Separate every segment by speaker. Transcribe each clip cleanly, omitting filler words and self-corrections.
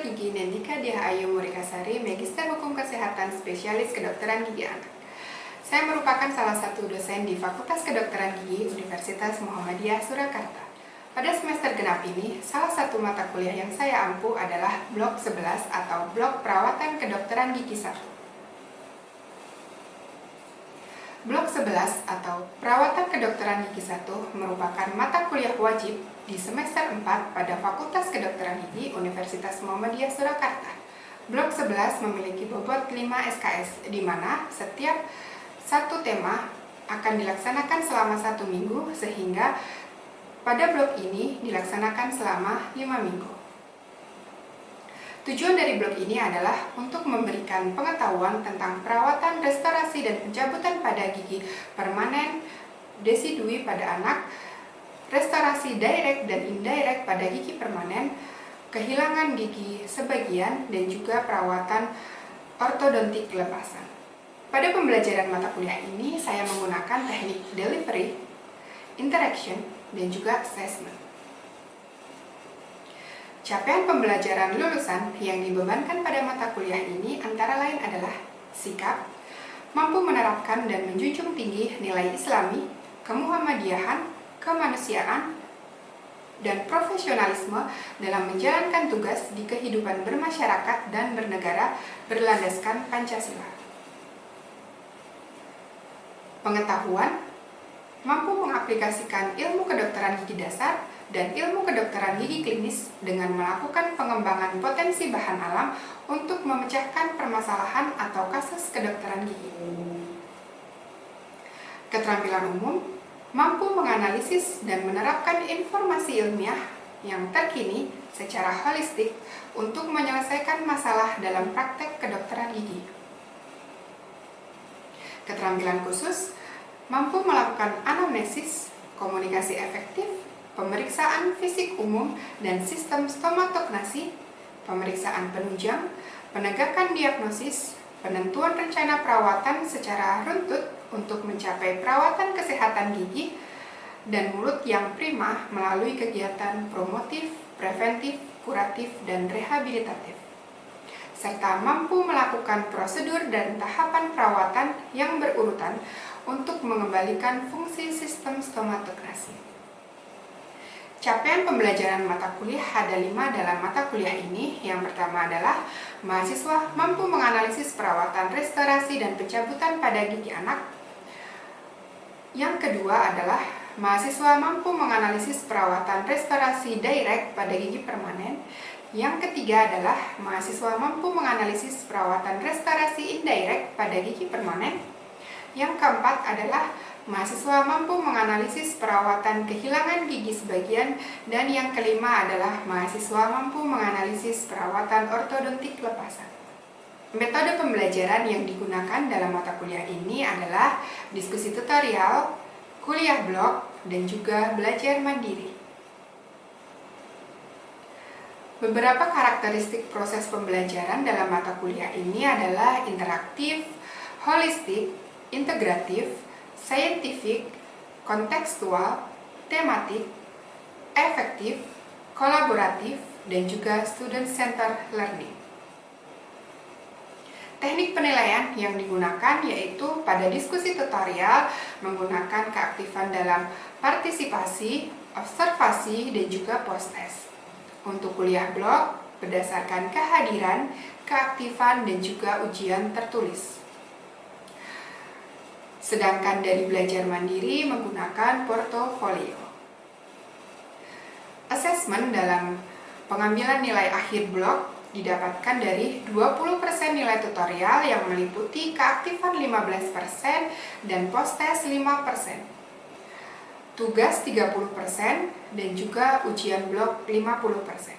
Speaker 1: Gigi Nendika Diah Ayu Murikasari, Magister Hukum Kesehatan Spesialis Kedokteran Gigi Anak. Saya merupakan salah satu dosen di Fakultas Kedokteran Gigi Universitas Muhammadiyah Surakarta. Pada semester genap ini, salah satu mata kuliah yang saya ampu adalah Blok 11 atau Blok Perawatan Kedokteran Gigi 1. Blok 11 atau Perawatan Kedokteran Gigi 1 merupakan mata kuliah wajib di semester 4 pada Fakultas Kedokteran Gigi Universitas Muhammadiyah Surakarta. Blok 11 memiliki bobot 5 SKS, di mana setiap satu tema akan dilaksanakan selama 1 minggu, sehingga pada blok ini dilaksanakan selama 5 minggu. Tujuan dari blok ini adalah untuk memberikan pengetahuan tentang perawatan, restorasi, dan pencabutan pada gigi permanen desidui pada anak, restorasi direct dan indirect pada gigi permanen, kehilangan gigi sebagian, dan juga perawatan ortodontik lepasan. Pada pembelajaran mata kuliah ini, saya menggunakan teknik delivery, interaction, dan juga assessment. Capaian pembelajaran lulusan yang dibebankan pada mata kuliah ini antara lain adalah sikap, mampu menerapkan dan menjunjung tinggi nilai Islami, kemuhammadiyahan, kemanusiaan, dan profesionalisme dalam menjalankan tugas di kehidupan bermasyarakat dan bernegara berlandaskan Pancasila. Pengetahuan, mampu mengaplikasikan ilmu kedokteran gigi dasar dan ilmu kedokteran gigi klinis dengan melakukan pengembangan potensi bahan alam untuk memecahkan permasalahan atau kasus kedokteran gigi. Keterampilan umum, mampu menganalisis dan menerapkan informasi ilmiah yang terkini secara holistik untuk menyelesaikan masalah dalam praktek kedokteran gigi. Keterampilan khusus, mampu melakukan anamnesis, komunikasi efektif, pemeriksaan fisik umum dan sistem stomatognasi, pemeriksaan penunjang, penegakan diagnosis, penentuan rencana perawatan secara runtut untuk mencapai perawatan kesehatan gigi dan mulut yang prima melalui kegiatan promotif, preventif, kuratif, dan rehabilitatif, serta mampu melakukan prosedur dan tahapan perawatan yang berurutan untuk mengembalikan fungsi sistem stomatognasi. Capaian pembelajaran mata kuliah ada 5 dalam mata kuliah ini. Yang pertama adalah mahasiswa mampu menganalisis perawatan, restorasi, dan pencabutan pada gigi anak. Yang kedua adalah mahasiswa mampu menganalisis perawatan restorasi direct pada gigi permanen. Yang ketiga adalah mahasiswa mampu menganalisis perawatan restorasi indirect pada gigi permanen. Yang keempat adalah mahasiswa mampu menganalisis perawatan kehilangan gigi sebagian, dan yang kelima adalah mahasiswa mampu menganalisis perawatan ortodontik lepasan. Metode pembelajaran yang digunakan dalam mata kuliah ini adalah diskusi tutorial, kuliah blok, dan juga belajar mandiri. Beberapa karakteristik proses pembelajaran dalam mata kuliah ini adalah interaktif, holistik, integratif, saintifik, kontekstual, tematik, efektif, kolaboratif, dan juga student-centered learning. Teknik penilaian yang digunakan yaitu pada diskusi tutorial menggunakan keaktifan dalam partisipasi, observasi, dan juga post-test. Untuk kuliah blok berdasarkan kehadiran, keaktifan, dan juga ujian tertulis. Sedangkan dari belajar mandiri menggunakan portofolio. Asesmen dalam pengambilan nilai akhir blok didapatkan dari 20% nilai tutorial yang meliputi keaktifan 15% dan post-test 5%. Tugas 30% dan juga ujian blok 50%.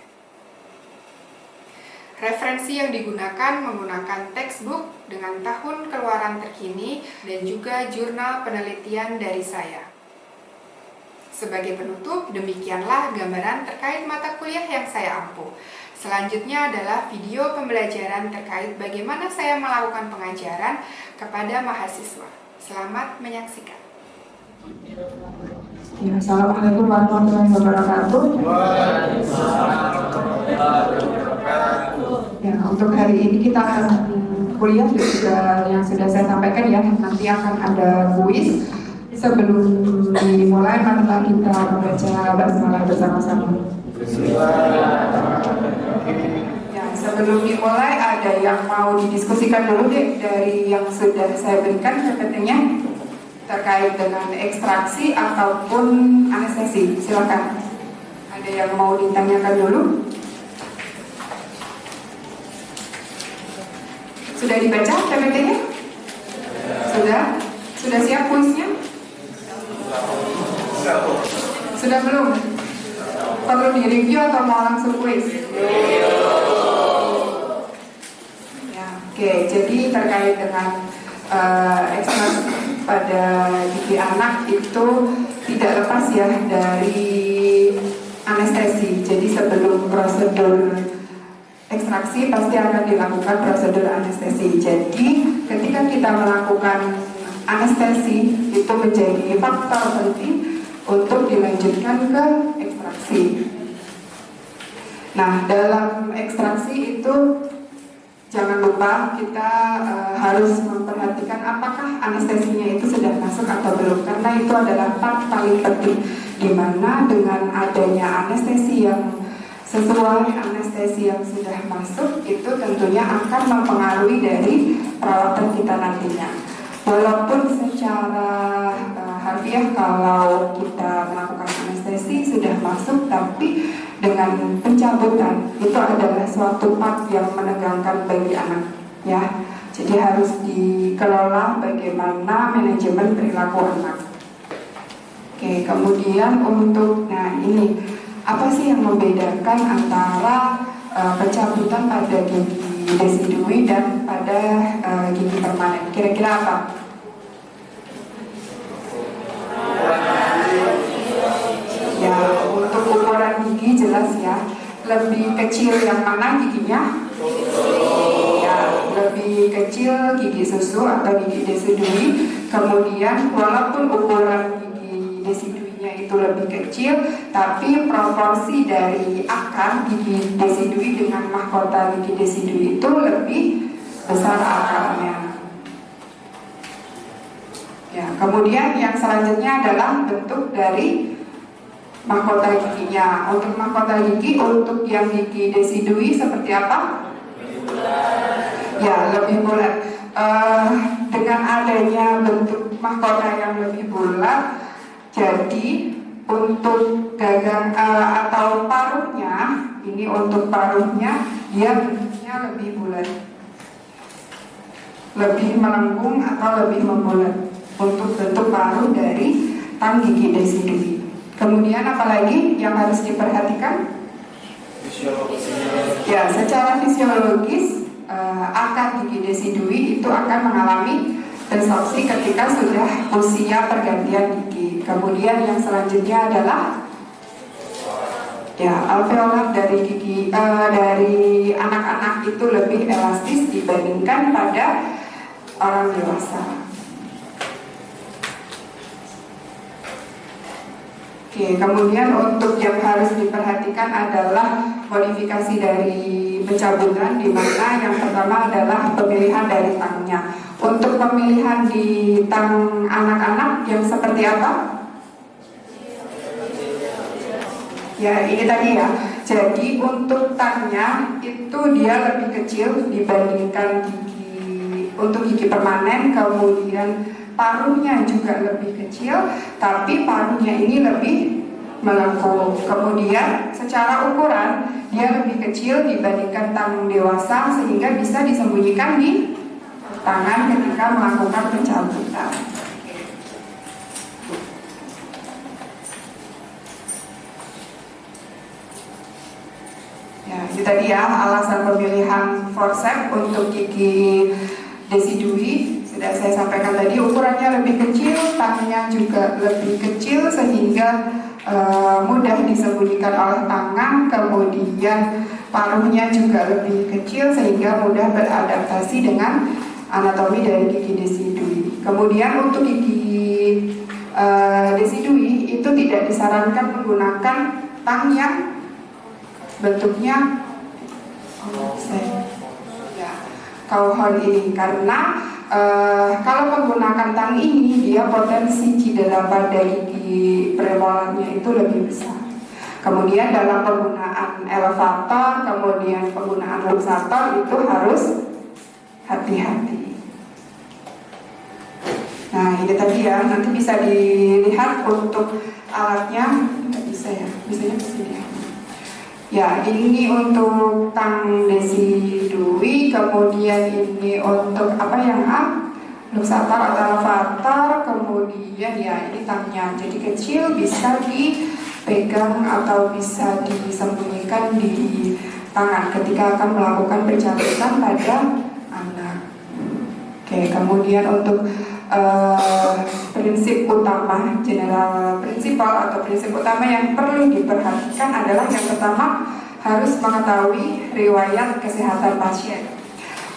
Speaker 1: Referensi yang digunakan menggunakan textbook dengan tahun keluaran terkini dan juga jurnal penelitian dari saya. Sebagai penutup, demikianlah gambaran terkait mata kuliah yang saya ampu. Selanjutnya adalah video pembelajaran terkait bagaimana saya melakukan pengajaran kepada mahasiswa. Selamat menyaksikan.
Speaker 2: Assalamualaikum warahmatullahi wabarakatuh.
Speaker 3: Waalaikumsalam warahmatullahi wabarakatuh.
Speaker 1: Ya, untuk hari ini kita akan kuliah juga yang sudah saya sampaikan ya, nanti akan ada kuis. Sebelum dimulai, marilah kita membaca basmalah bersama-sama. Ya, sebelum dimulai ada yang mau didiskusikan dulu deh dari yang sudah saya berikan PPT-nya terkait dengan ekstraksi ataupun anestesi. Silakan. Ada yang mau ditanyakan dulu? Sudah dibaca PPT-nya? Sudah? Sudah siap kuisnya? Sudah belum? Perlu di-review atau mau langsung kuis? Ya, oke. Jadi terkait dengan ekstraksi pada gigi anak itu tidak lepas ya dari anestesi. Jadi sebelum prosedur ekstraksi pasti akan dilakukan prosedur anestesi. Jadi ketika kita melakukan anestesi itu menjadi faktor penting untuk dilanjutkan ke ekstraksi. Nah, dalam ekstraksi itu jangan lupa kita harus memperhatikan apakah anestesinya itu sudah masuk atau belum, karena itu adalah part paling penting, di mana dengan adanya anestesi yang sesuai, anestesi yang sudah masuk itu tentunya akan mempengaruhi dari perawatan kita nantinya. Walaupun secara harfiah kalau kita melakukan anestesi sudah masuk, tapi dengan pencabutan itu adalah suatu part yang menegangkan bagi anak ya. Jadi harus dikelola bagaimana manajemen perilaku anak. Oke, kemudian untuk ini apa sih yang membedakan antara pencabutan pada gigi desidui dan pada gigi permanen? Kira-kira apa? Ya, untuk ukuran gigi jelas ya. Lebih kecil yang mana giginya? Ya, lebih kecil gigi susu atau gigi desidui. Kemudian walaupun ukuran gigi desiduinya itu lebih kecil, tapi proporsi dari akar gigi desidui dengan mahkota gigi desidui itu lebih besar akarnya. Ya, kemudian yang selanjutnya adalah bentuk dari mahkota giginya. Untuk mahkota gigi, untuk yang gigi desidui seperti apa? Ya, lebih bulat. Dengan adanya bentuk mahkota yang lebih bulat, jadi untuk gagang atau paruhnya, ini untuk paruhnya dia bentuknya lebih bulat, lebih melengkung atau lebih membulat untuk bentuk paruh dari tang gigi desidui. Kemudian apalagi yang harus diperhatikan? Ya, secara fisiologis akar gigi desidui itu akan mengalami resorpsi ketika sudah usia pergantian gigi. Kemudian yang selanjutnya adalah ya, alveolar dari gigi dari anak-anak itu lebih elastis dibandingkan pada orang dewasa. Oke, kemudian untuk yang harus diperhatikan adalah modifikasi dari pencabutan, di mana yang pertama adalah pemilihan dari tangnya. Untuk pemilihan di tang anak-anak yang seperti apa? Ya, ini tadi ya. Jadi untuk tangnya itu dia lebih kecil dibandingkan untuk gigi permanen, kemudian paruhnya juga lebih kecil, tapi paruhnya ini lebih melengkung. Kemudian secara ukuran dia lebih kecil dibandingkan tang dewasa, sehingga bisa disembunyikan di tangan ketika melakukan pencabutan. Ya, itu tadi ya alasan pemilihan forceps untuk gigi desidui. Sudah saya sampaikan tadi, ukurannya lebih kecil, tangnya juga lebih kecil sehingga mudah disembunyikan oleh tangan. Kemudian paruhnya juga lebih kecil sehingga mudah beradaptasi dengan anatomi dari gigi desidui. Kemudian untuk gigi desidui itu tidak disarankan menggunakan tang yang bentuknya Ya, kauhon ini karena kalau menggunakan tang ini dia potensi cedera pada gigi premolarnya itu lebih besar. Kemudian dalam penggunaan elevator, kemudian penggunaan luxator itu harus hati-hati. Nah ini tadi ya, nanti bisa dilihat untuk alatnya, nggak bisa ya, bisanya kesini ya. Ya, ini untuk tang desidui, kemudian ini untuk apa yang luxator atau elevator, kemudian ya ini tangnya jadi kecil, bisa dipegang atau bisa disembunyikan di tangan ketika akan melakukan pencabutan pada anak. Oke, kemudian untuk prinsip utama, general principle atau prinsip utama yang perlu diperhatikan adalah yang pertama harus mengetahui riwayat kesehatan pasien.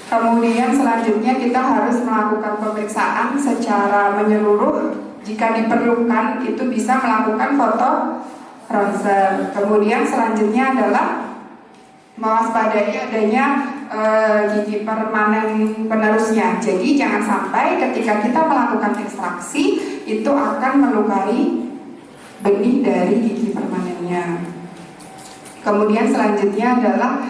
Speaker 1: Kemudian selanjutnya kita harus melakukan pemeriksaan secara menyeluruh. Jika diperlukan itu bisa melakukan foto ronsen. Kemudian selanjutnya adalah mewaspadai adanya gigi permanen penerusnya. Jadi jangan sampai ketika kita melakukan ekstraksi itu akan melukai benih dari gigi permanennya. Kemudian selanjutnya adalah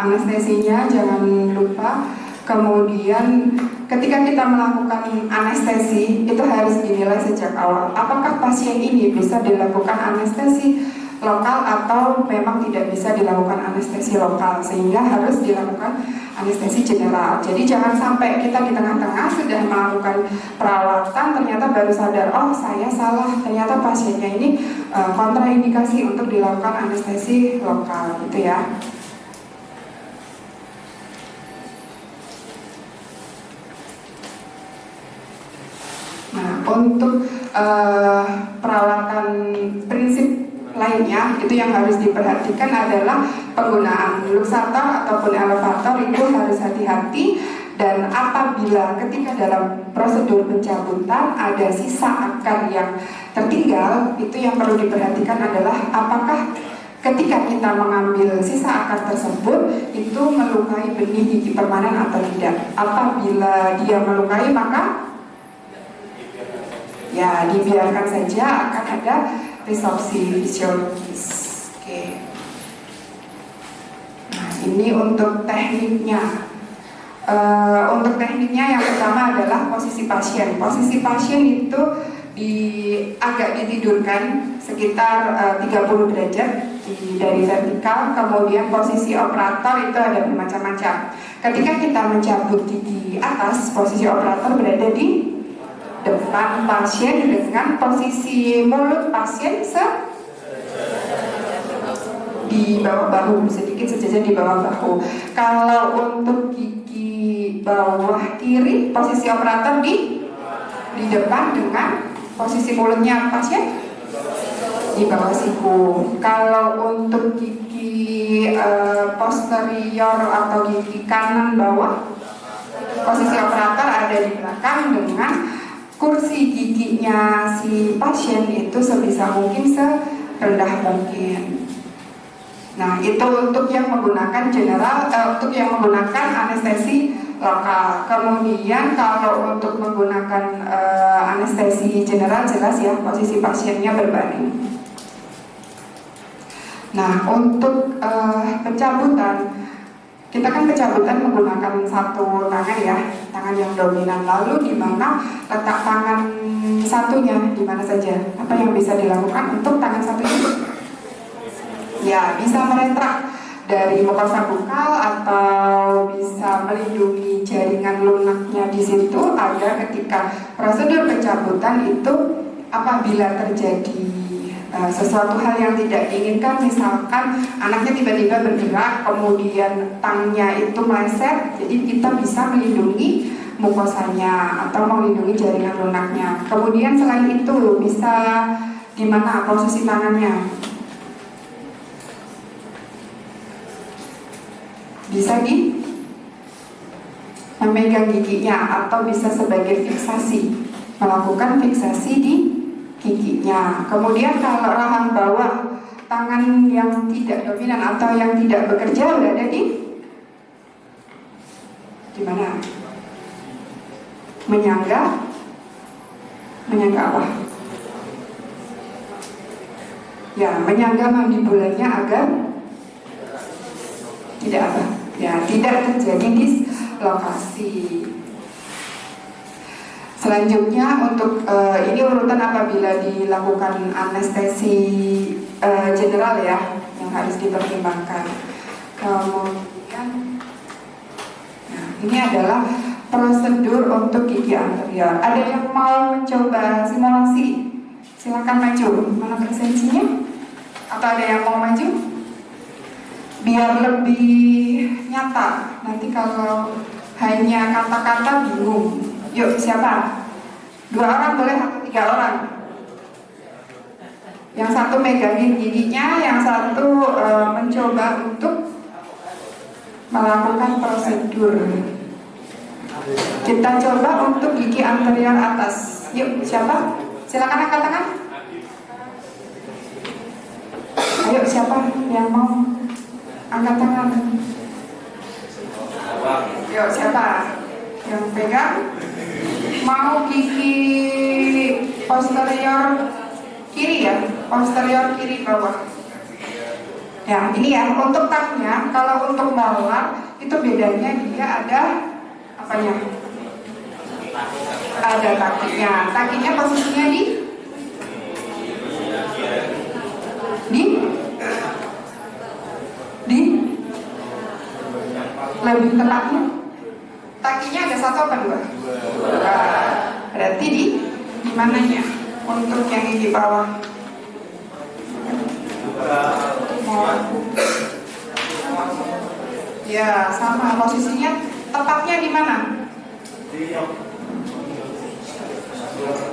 Speaker 1: anestesinya jangan lupa. Kemudian ketika kita melakukan anestesi itu harus dinilai sejak awal. Apakah pasien ini bisa dilakukan anestesi lokal atau memang tidak bisa dilakukan anestesi lokal, sehingga harus dilakukan anestesi general. Jadi jangan sampai kita di tengah-tengah sudah melakukan perawatan ternyata baru sadar, oh saya salah, ternyata pasiennya ini kontraindikasi untuk dilakukan anestesi lokal gitu ya. Nah, untuk perawatan prinsip lainnya itu yang harus diperhatikan adalah penggunaan luxator ataupun elevator itu harus hati-hati. Dan apabila ketika dalam prosedur pencabutan ada sisa akar yang tertinggal, itu yang perlu diperhatikan adalah apakah ketika kita mengambil sisa akar tersebut itu melukai benih gigi permanen atau tidak. Apabila dia melukai maka ya dibiarkan saja, akan ada resorpsi fisiologis. Oke. Nah ini untuk tekniknya. Untuk tekniknya yang pertama adalah posisi pasien. Posisi pasien itu agak ditidurkan sekitar 30 derajat dari vertikal. Kemudian posisi operator itu ada bermacam-macam. Ketika kita mencabut gigi atas, posisi operator berada di depan pasien dengan posisi mulut pasien di bawah bahu, sedikit sejajar di bawah bahu. Kalau untuk gigi bawah kiri, posisi operator di depan dengan posisi mulutnya pasien di bawah siku. Kalau untuk gigi posterior atau gigi kanan bawah, posisi operator ada di belakang dengan kursi giginya si pasien itu sebisa mungkin serendah mungkin. Nah itu untuk yang menggunakan untuk yang menggunakan anestesi lokal. Kemudian kalau untuk menggunakan anestesi general jelas ya posisi pasiennya berbaring. Nah untuk pencabutan, kita kan pencabutan menggunakan satu tangan ya, tangan yang dominan. Lalu di mana letak tangan satunya, di mana saja? Apa yang bisa dilakukan untuk tangan satunya? Ya, bisa meretrak dari mukosa bukal atau bisa melindungi jaringan lunaknya di situ agar ketika prosedur pencabutan itu apabila terjadi sesuatu hal yang tidak diinginkan, misalkan anaknya tiba-tiba bergerak kemudian tangnya itu meleset, jadi kita bisa melindungi mukosanya atau melindungi jaringan lunaknya. Kemudian selain itu bisa di mana posisi tangannya? Bisa di memegang giginya atau bisa sebagai fiksasi, melakukan fiksasi di giginya. Kemudian kalau rahang bawah tangan yang tidak dominan atau yang tidak bekerja berada di mana? Menyangga apa? Ya, menyangga mandibulanya agar tidak apa? Ya, tidak terjadi dislokasi. Selanjutnya untuk ini urutan apabila dilakukan anestesi general ya, yang harus dipertimbangkan. Kemudian, nah ini adalah prosedur untuk gigi anterior. Ada yang mau mencoba simulasi? Silakan maju. Mana presensinya? Atau ada yang mau maju? Biar lebih nyata. Nanti kalau hanya kata-kata bingung. Yuk, siapa? 2 orang boleh atau 3 orang? Yang satu megangin giginya, yang satu mencoba untuk melakukan prosedur. Kita coba untuk gigi anterior atas. Yuk, siapa? Silakan angkat tangan. Ayo, siapa yang mau angkat tangan? Yuk, siapa yang pegang? Mau gigi posterior kiri ya, posterior kiri bawah. Ya, ini ya untuk tangnya. Kalau untuk molar itu bedanya dia ada apanya? Ada kakinya. Kakinya posisinya di lebih tepatnya. Kakinya ada 1 apa 2? Berarti di mananya? Untuk yang di bawah. Ya, sama posisinya. Tepatnya di mana?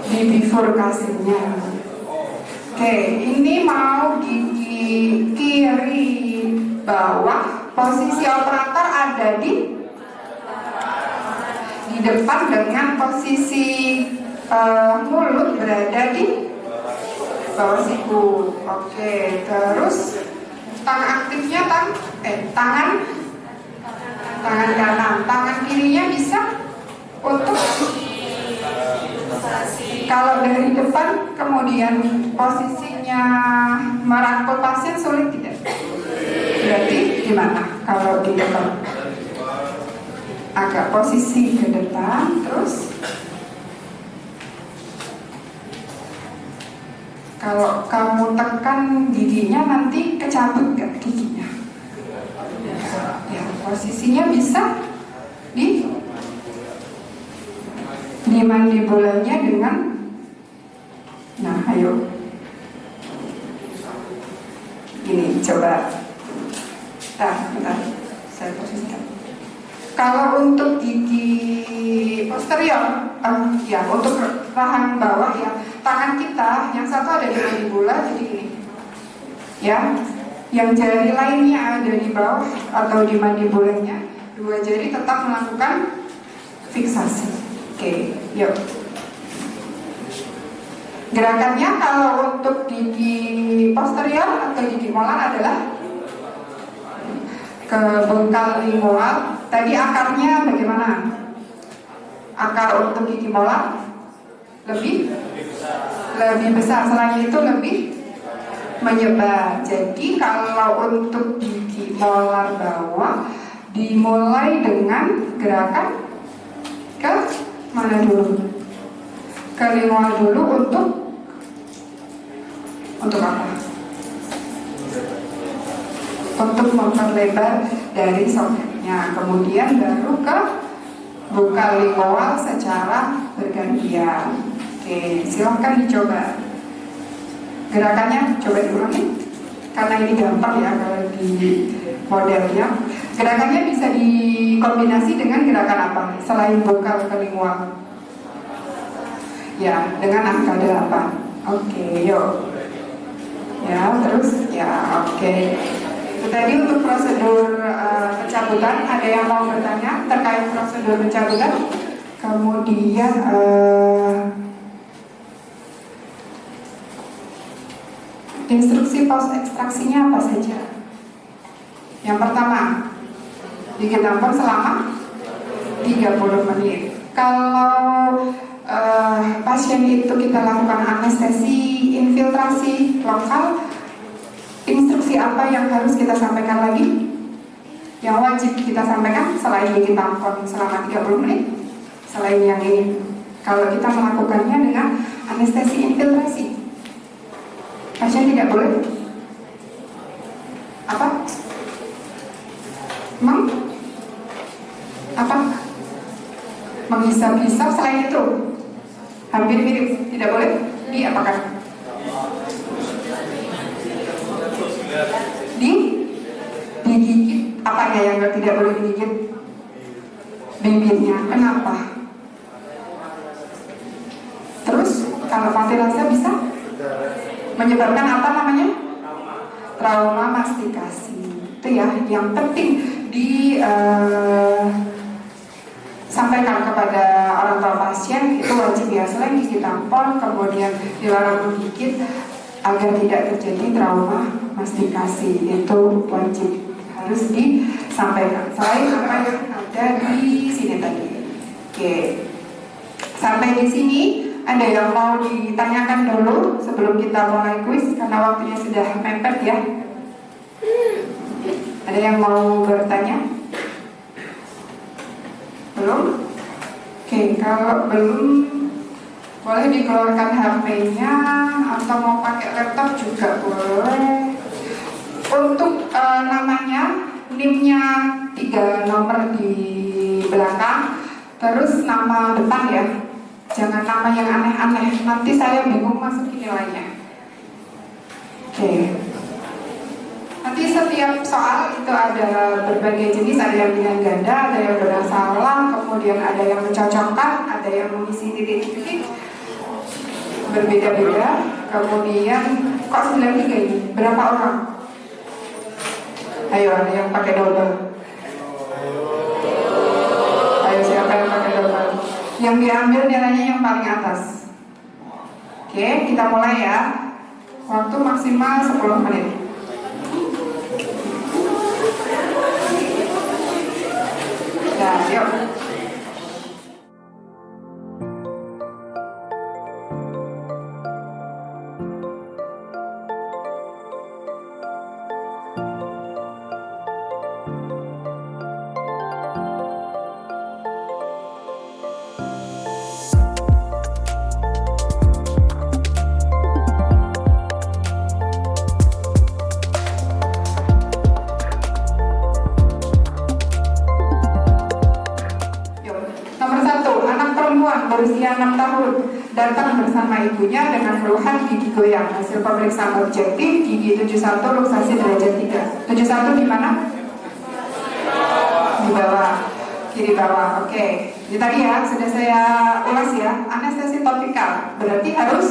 Speaker 1: Di bifurkasinya. Oke, ini mau gigi kiri bawah. Posisi operator ada di depan dengan posisi mulut berada di bawah siku. Oke, terus tangan aktifnya tangan kanan. Tangan kirinya bisa untuk kalau dari depan kemudian posisinya merangkul pasien sulit tidak? Berarti gimana kalau di depan? Agak posisi ke depan, terus kalau kamu tekan giginya nanti kecabut gak giginya? Ya, posisinya bisa di mandibulanya dengan, nah ayo, ini coba, bentar, saya posisikan. Kalau untuk gigi posterior, ya untuk rahang bawah ya, tangan kita yang satu ada di mandibula, jadi ini, ya, yang jari lainnya ada di bawah atau di mandibulanya, 2 jari tetap melakukan fiksasi. Oke, yuk. Gerakannya kalau untuk gigi posterior atau gigi molar adalah ke bengkal lingual. Tadi akarnya bagaimana? Akar untuk gigi molar lebih besar. Selain itu lebih menyebar. Jadi kalau untuk gigi molar bawah dimulai dengan gerakan ke mana dulu? Ke lingual dulu untuk apa? Untuk memperlebar dari soketnya, kemudian baru ke bengkal lingual secara bergantian. Oke, silahkan dicoba. Gerakannya coba diulangi, karena ini gampang ya kalau di modelnya. Gerakannya bisa dikombinasi dengan gerakan apa selain bengkal ke lingual? Ya, dengan angka 8. Oke, yuk. Ya, terus ya, oke. Tadi untuk prosedur pencabutan, ada yang mau bertanya terkait prosedur pencabutan? Kemudian Instruksi pos ekstraksinya apa saja? Yang pertama, gigi tampon selama 30 menit. Kalau pasien itu kita lakukan anestesi infiltrasi lokal, instruksi apa yang harus kita sampaikan lagi? Yang wajib kita sampaikan selain gigi tampon selama 30 menit, selain yang ini, kalau kita melakukannya dengan anestesi infiltrasi, pasien tidak boleh apa? Menghisap-hisap. Selain itu hampir mirip, tidak boleh diapakan? Digigit. Apanya yang tidak boleh digigit? Bibirnya. Kenapa? Terus kalau mati rasa bisa menyebabkan apa namanya? Trauma mastikasi. Itu ya yang penting sampaikan kepada orang tua pasien, itu wajib ya. Selain gigi tampon, kemudian dilarang menggigit agar tidak terjadi trauma mastikasi, itu wajib harus disampaikan. Selain apa yang ada di sini tadi. Oke, sampai di sini ada yang mau ditanyakan dulu sebelum kita mulai kuis karena waktunya sudah mepet ya. Ada yang mau bertanya? Belum? Oke, kalau belum boleh dikeluarkan HP-nya atau mau pakai laptop juga boleh. Untuk namanya, NIM-nya 3 nomor di belakang, terus nama depan ya. Jangan nama yang aneh-aneh, nanti saya bingung masukin nilainya. Oke. Nanti setiap soal itu ada berbagai jenis, ada yang dengan ganda, ada yang benar salah, kemudian ada yang mencocokkan, ada yang mengisi titik-titik berbeda-beda. Kemudian kok 93 ini? Berapa orang? Ayo, ada yang pakai double. Ayo, siapa yang pakai double? Yang diambil nilainya yang paling atas. Oke, kita mulai ya. Waktu maksimal 10 menit. Nah, yuk. Berusia 6 tahun datang bersama ibunya dengan keluhan gigi goyang. Hasil pemeriksaan objektif gigi 71 luksasi derajat 3. 71 di mana? Di bawah, kiri bawah. Oke. Jadi tadi ya sudah saya ulas ya. Anestesi topikal berarti harus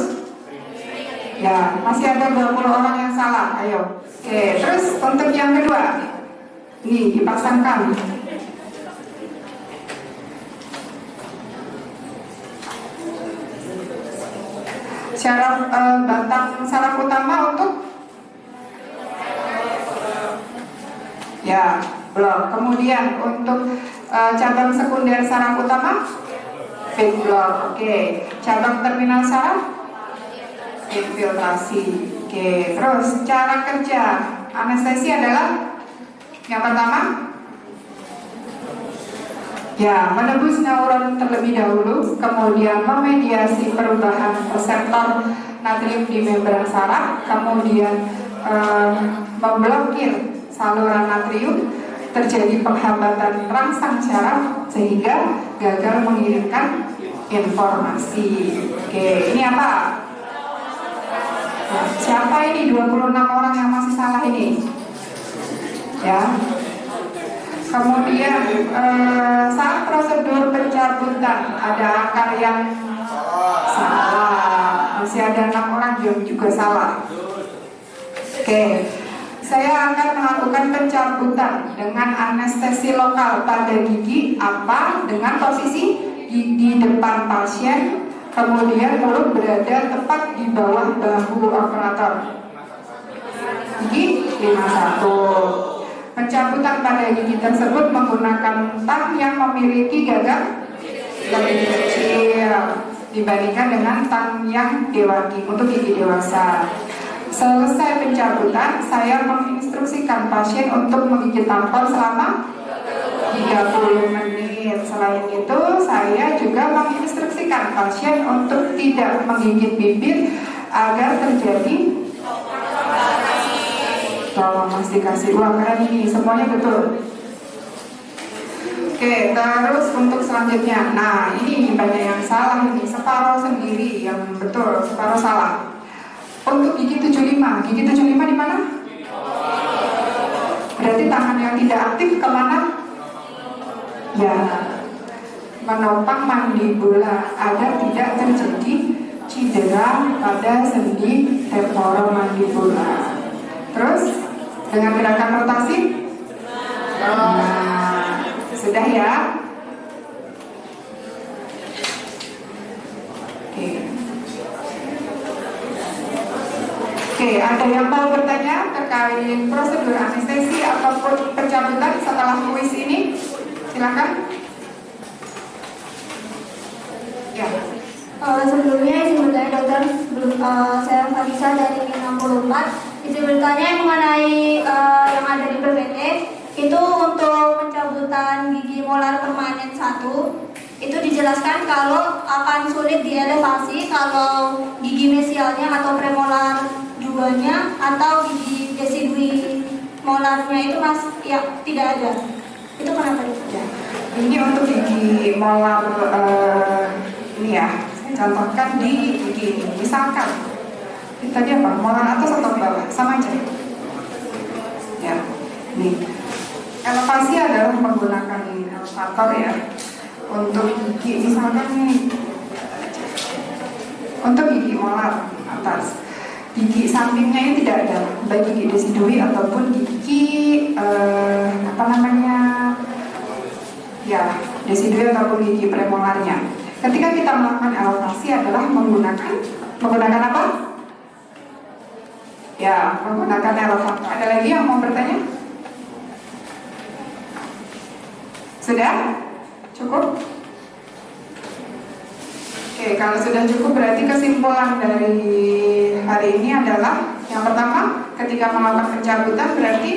Speaker 1: ya, masih ada 20 orang yang salah. Ayo. Oke, terus untuk yang kedua. Nih dipasangkan. Syaraf batang saraf utama untuk ya blok. Kemudian untuk cabang sekunder saraf utama vein blok. Oke. Cabang terminal saraf infiltrasi. Oke. Terus cara kerja anestesi adalah yang pertama ya, menembus neuron terlebih dahulu, kemudian memediasi perubahan reseptor natrium di membran saraf, kemudian memblokir saluran natrium, terjadi penghambatan rangsang syaraf sehingga gagal mengirimkan informasi. Oke, ini apa? Nah, siapa ini 26 orang yang masih salah ini? Ya. Kemudian saat prosedur pencabutan ada akar yang salah, masih ada 6 orang yang juga salah. Oke, saya akan melakukan pencabutan dengan anestesi lokal pada gigi apa dengan posisi di depan pasien, kemudian mulut berada tepat di bawah bahu operator. gigi 51. Pencabutan pada gigi tersebut menggunakan tang yang memiliki gagang lebih kecil dibandingkan dengan tang yang untuk gigi dewasa. Selesai pencabutan, saya menginstruksikan pasien untuk menggigit tampol selama 30 menit. Selain itu, saya juga menginstruksikan pasien untuk tidak menggigit bibir agar terjadi tolong mas dikasih uang keren ini, semuanya betul. Oke, terus untuk selanjutnya, nah ini banyak yang salah ini, separuh sendiri yang betul, separuh salah. Untuk gigi 75 di mana? Berarti tangan yang tidak aktif kemana? Ya, menopang mandibula agar tidak terjadi cedera pada sendi temporomandibula. Terus dengan gerakan rotasi? Nah, sudah ya. Oke, ada yang mau bertanya terkait prosedur anestesi ataupun pencabutan setelah kuis ini? Silakan. Ya.
Speaker 2: Sebelumnya izin bertanya dokter, saya Farisa dari 64. Izin bertanya mengenai yang ada di PPT itu untuk pencabutan gigi molar permanen 1 itu dijelaskan kalau akan sulit dielevasi kalau gigi mesialnya atau premolar 2-nya atau gigi desidui molarnya itu ya tidak ada. Itu kenapa itu?
Speaker 1: Ya. Ini untuk gigi molar ini ya, saya contohkan di gigi ini. Misalkan tadi apa? Molar atas atau bawah? Sama aja. Ya, nih. Elevasi adalah menggunakan elevator ya. Untuk gigi misalkan nih, untuk gigi molar atas, gigi sampingnya ini tidak ada, baik gigi desidui ataupun gigi ya desidui ataupun gigi premolarnya. Ketika kita melakukan elevasi adalah menggunakan apa? Ya, menggunakan elevator. Ada lagi yang mau bertanya? Sudah? Cukup? Oke, kalau sudah cukup berarti kesimpulan dari hari ini adalah yang pertama, ketika melakukan pencabutan berarti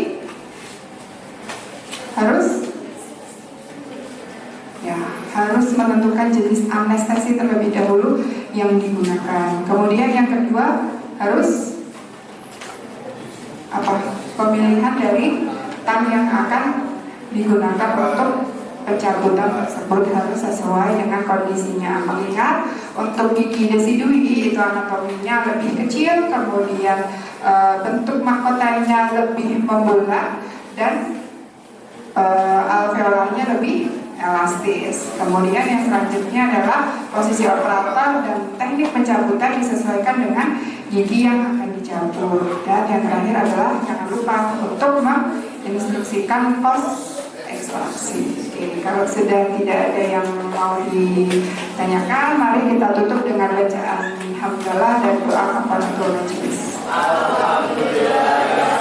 Speaker 1: harus menentukan jenis anestesi terlebih dahulu yang digunakan. Kemudian yang kedua harus pemilihan dari tang yang akan digunakan untuk pencabutan tersebut harus sesuai dengan kondisinya. Mengingat untuk gigi desidui itu anatominya lebih kecil, kemudian bentuk mahkotanya lebih membulat dan alveolarnya lebih elastis. Kemudian yang selanjutnya adalah posisi operator dan teknik pencabutan disesuaikan dengan gigi yang akan dicabut. Dan yang terakhir adalah jangan lupa untuk menginstruksikan pos ekstraksi. Oke, kalau sudah tidak ada yang mau ditanyakan, mari kita tutup dengan bacaan hamdalah dan doa kepada majelis. Alhamdulillah.